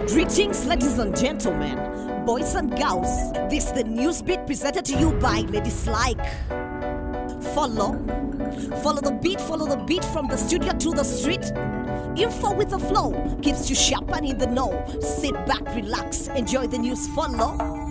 Greetings, ladies and gentlemen, boys and girls. This is the news beat presented to you by Ladies Like. Follow the beat from the studio to the street. Info with the flow keeps you sharp and in the know. Sit back, relax, enjoy the news. Follow.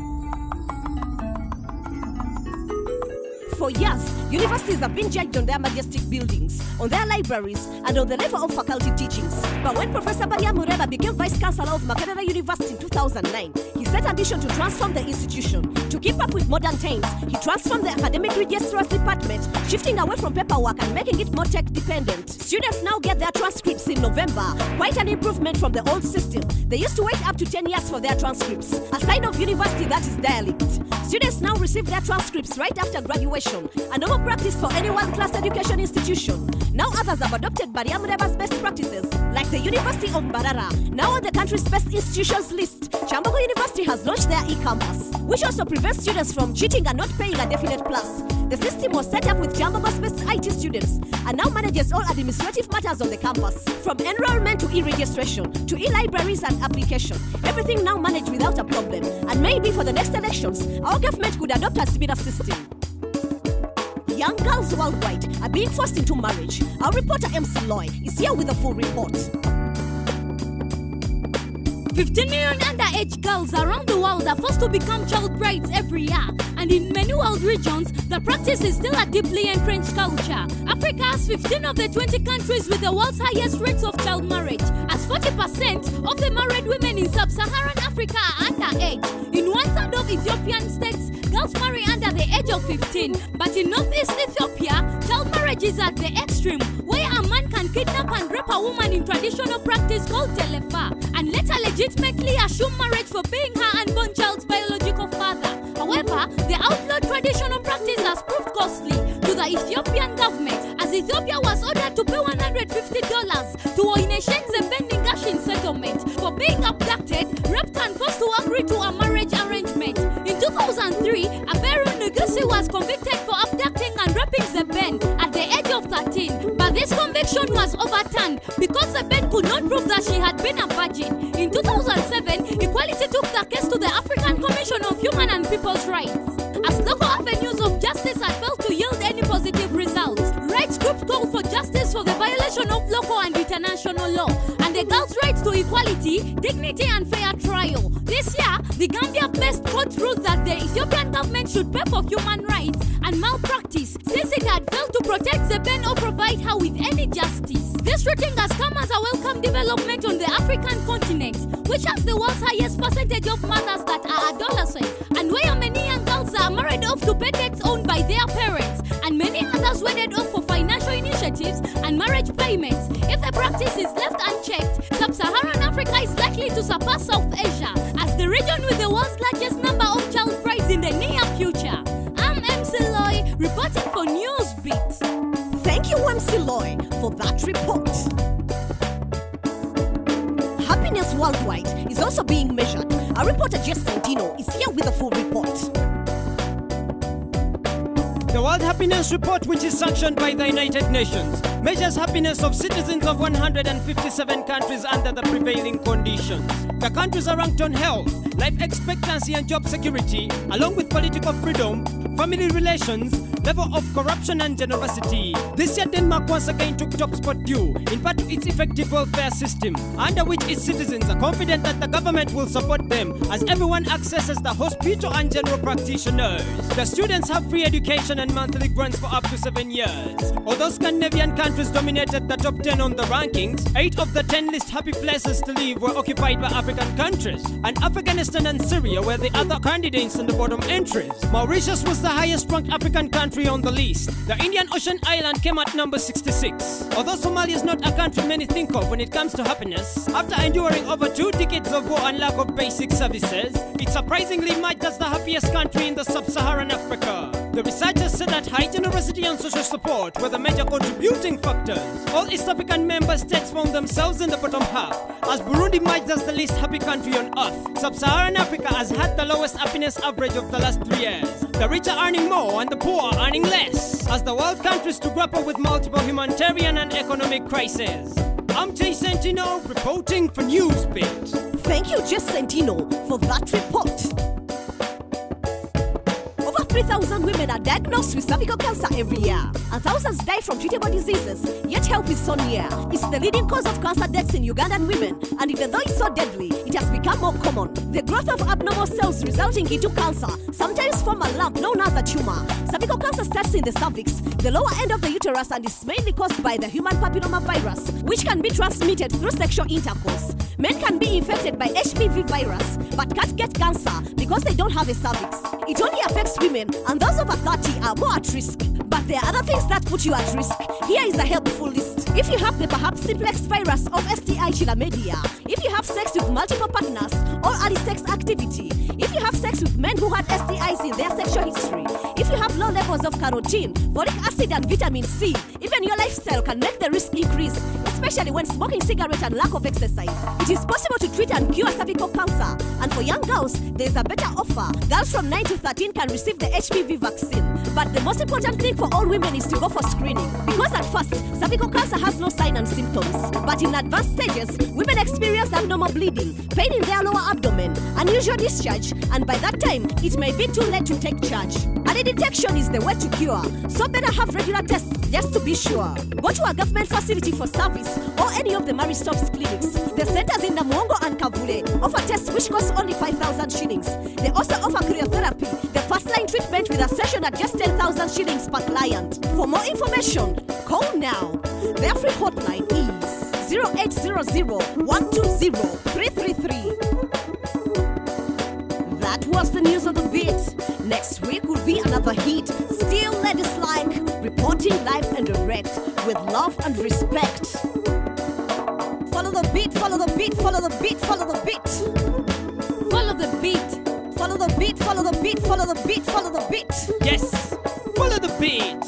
For years, universities have been judged on their majestic buildings, on their libraries, and on the level of faculty teachings. But when Professor Baria Mureba became Vice Chancellor of Makerere University in 2009, he set a mission to transform the institution. To keep up with modern times, he transformed the academic registrar's department, shifting away from paperwork and making it more tech-dependent. Students now get their transcripts in November, quite an improvement from the old system. They used to wait up to 10 years for their transcripts, a sign of university that is derelict. Students now receive their transcripts right after graduation, a normal practice for any world-class education institution. Now others have adopted Baria Mureba's best practices, like the University of Mbarara. Now on the country's best institutions list, Kyambogo University has launched their e-campus, which also prevents students from cheating and not paying a definite plus. The system was set up with Kyambogo's best IT students and now manages all administrative matters on the campus, from enrollment to e-registration to e-libraries and application. Everything now managed without a problem, and maybe for the next elections, our government could adopt a similar system. Young girls worldwide are being forced into marriage. Our reporter MC Loy is here with a full report. 15 million underage girls around the world are forced to become child brides every year. And in many world regions, the practice is still a deeply entrenched culture. Africa has 15 of the 20 countries with the world's highest rates of child marriage, as 40% of the married women in sub-Saharan Africa are underage. In one-third of Ethiopian states, girls marry under the age of 15. But in northeast Ethiopia, child marriage is at the extreme, where a man can kidnap and rape a woman in traditional practice called telefa, and later legitimately assume marriage for being her unborn child's biological father. However, the outlawed traditional practice has proved costly to the Ethiopian government, as Ethiopia was ordered to pay $150 to Oineshen's Benningashin settlement for being abducted, raped and forced to agree to a marriage arrangement. In 2003, Aberu Nugusi was convicted for abducting and raping Zeben at the age of 13, but this conviction was overturned because Zeben could not prove that she had been a virgin. In 2007, Equality took the case to the African Commission of Human and People's Rights, as local avenues of justice had failed to yield any positive results. Rights groups called for justice for the violation of local and international law, and the girls' rights to equality, dignity and fair trial. This year, the Gambia-based court ruled that the Ethiopian government should pay for human rights and malpractice, since it had failed to protect Zeben or provide her with any justice. This ruling has come as a welcome development on the African continent, which has the world's highest percentage of mothers that are adolescents, and where many young girls are married off to pet pets owned by their parents, and many others wedded off for financial initiatives and marriage payments. If the practice is left unchecked, sub-Saharan Africa is likely to surpass South Asia as the region with the world's largest number of child brides in the near future. I'm MC Loy, reporting for Newsbeat. Thank you, MC Loy, for that report. Happiness worldwide is also being measured. Our reporter Jess Santino is here with a full report. The World Happiness Report, which is sanctioned by the United Nations, measures happiness of citizens of 157 countries under the prevailing conditions. The countries are ranked on health, life expectancy and job security, along with political freedom, family relations, level of corruption and generosity. This year Denmark once again took top spot due, in part to its effective welfare system, under which its citizens are confident that the government will support them as everyone accesses the hospital and general practitioners. The students have free education and monthly grants for up to 7 years. Although Scandinavian countries dominated the top 10 on the rankings, 8 of the 10 least happy places to live were occupied by African countries, and Afghanistan and Syria were the other candidates in the bottom entries. Mauritius was the highest ranked African country on the list. The Indian Ocean island came at number 66. Although Somalia is not a country many think of when it comes to happiness, after enduring over 2 decades of war and lack of basic services, it surprisingly emerged as the happiest country in the sub-Saharan Africa. The researchers said that high generosity and social support were the major contributing factors. All East African member states found themselves in the bottom half, as Burundi emerged as the least happy country on earth. Sub-Saharan Africa has had the lowest happiness average of the last 3 years. The rich are earning more and the poor are earning less, as the world countries to grapple with multiple humanitarian and economic crises. I'm Jay Sentino, reporting for Newsbeat. Thank you, Jess Sentino, for that report. Over 3,000 women are diagnosed with cervical cancer every year, and thousands die from treatable diseases, yet help is so near. It's the leading cause of cancer deaths in Ugandan women, and even though it's so deadly, it has become more common. The growth of abnormal cells resulting into cancer sometimes form a lump known as a tumor. Cervical cancer starts in the cervix, the lower end of the uterus, and is mainly caused by the human papillomavirus, which can be transmitted through sexual intercourse. Men can be infected by HPV virus, but can't get cancer because they don't have a cervix. It only affects women, and those over 30 are more at risk. But there are other things that put you at risk. Here is a helpful list. If you have the perhaps simplex virus of STI chlamydia, if you have sex with multiple partners or early sex activity, if you have sex with men who had STIs in their sexual history, if you have low levels of carotene, folic acid and vitamin C, even your lifestyle can make the risk increase, especially when smoking cigarettes and lack of exercise. It is possible to treat and cure cervical cancer, and for young girls, there is a better offer. Girls from 9 to 13 can receive the HPV vaccine. But the most important thing for all women is to go for screening, because at first, cervical cancer has no sign and symptoms. But in advanced stages, women experience abnormal bleeding, pain in their lower abdomen, unusual discharge, and by that time, it may be too late to take charge. Early detection is the way to cure, so better have regular tests just to be sure. Go to a government facility for service or any of the Mary Stopes clinics. The centers in Namuongo and Kavule offer tests which cost only 5,000 shillings. They also offer cryotherapy, the first-line treatment with a session at just 10,000 shillings per client. For more information, call now. Their free hotline is 0800-120-333. That was the news of the beat. Next week will be another hit. Still ladies like, reporting live and direct with love and respect. Follow the beat, follow the beat, follow the beat, follow the beat. Follow the beat. Follow the beat, follow the beat, follow the beat, follow the beat. Yes, follow the beat.